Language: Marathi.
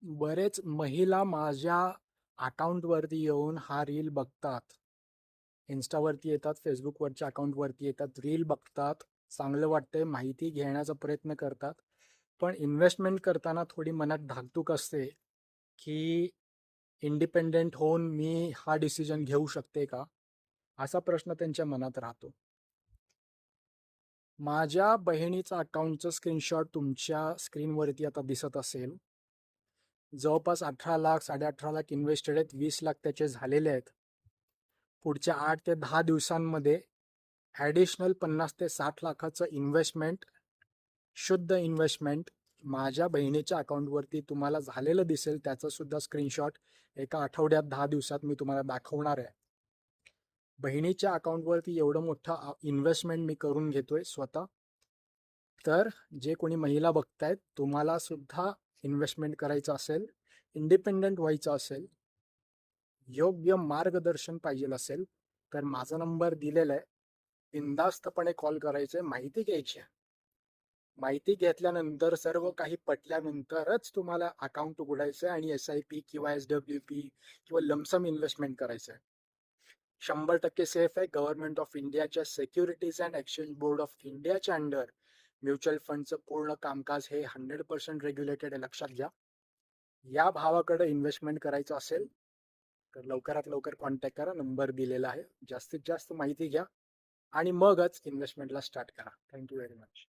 बरेच महिला माझ्या अकाउंटवरती येऊन हा रील बघतात. इन्स्टावरती येतात, फेसबुकवरच्या अकाउंटवरती येतात, रील बघतात, चांगलं वाटतंय, माहिती घेण्याचा प्रयत्न करतात. पण इन्व्हेस्टमेंट करताना थोडी मनात धाकधूक असते, की इंडिपेंडेंट होऊन मी हा डिसिजन घेऊ शकते का? असा प्रश्न त्यांच्या मनात राहतो. माझ्या बहिणीचा अकाउंटचं स्क्रीनशॉट तुमच्या स्क्रीनवरती आता दिसत असेल. जवळपास 18 लाख 18.5 लाख इन्व्हेस्टेड आहेत, 20 लाख त्याचे झालेले आहेत. पुढच्या 8 ते 10 दिवसांमध्ये ॲडिशनल 50 ते 60 लाखाचं इन्व्हेस्टमेंट, शुद्ध इन्व्हेस्टमेंट माझ्या बहिणीच्या अकाउंटवरती तुम्हाला झालेलं दिसेल. त्याचं सुद्धा स्क्रीनशॉट एका आठवड्यात 10 दिवसात मी तुम्हाला दाखवणार आहे. बहिणीच्या अकाउंटवरती एवढं मोठं इन्व्हेस्टमेंट मी करून घेतोय स्वतः. तर जे कोणी महिला बघतायत, तुम्हाला सुद्धा इन्व्हेस्टमेंट करायचं असेल, इंडिपेंडंट व्हायचं असेल, योग्य मार्गदर्शन पाहिजे असेल, तर माझा नंबर दिलेला आहे. बिनधास्तपणे कॉल करायचे, माहिती घ्यायची आहे. माहिती घेतल्यानंतर सर्व काही पटल्यानंतरच तुम्हाला अकाउंट उघडायचं आहे आणि SIP किंवा SWP किंवा लमसम इन्व्हेस्टमेंट करायचं आहे. 100% सेफ आहे. गव्हर्नमेंट ऑफ इंडियाच्या securities and exchange board of इंडियाच्या अंडर म्युच्युअल फंडचं पूर्ण कामकाज हे 100% रेग्युलेटेड आहे, लक्षात घ्या. या भावाकडे इन्व्हेस्टमेंट करायचं असेल तर लवकरात लवकर कॉन्टॅक्ट करा. नंबर दिलेला आहे. जास्तीत जास्त माहिती घ्या आणि मगच इन्व्हेस्टमेंटला स्टार्ट करा. Thank you very much.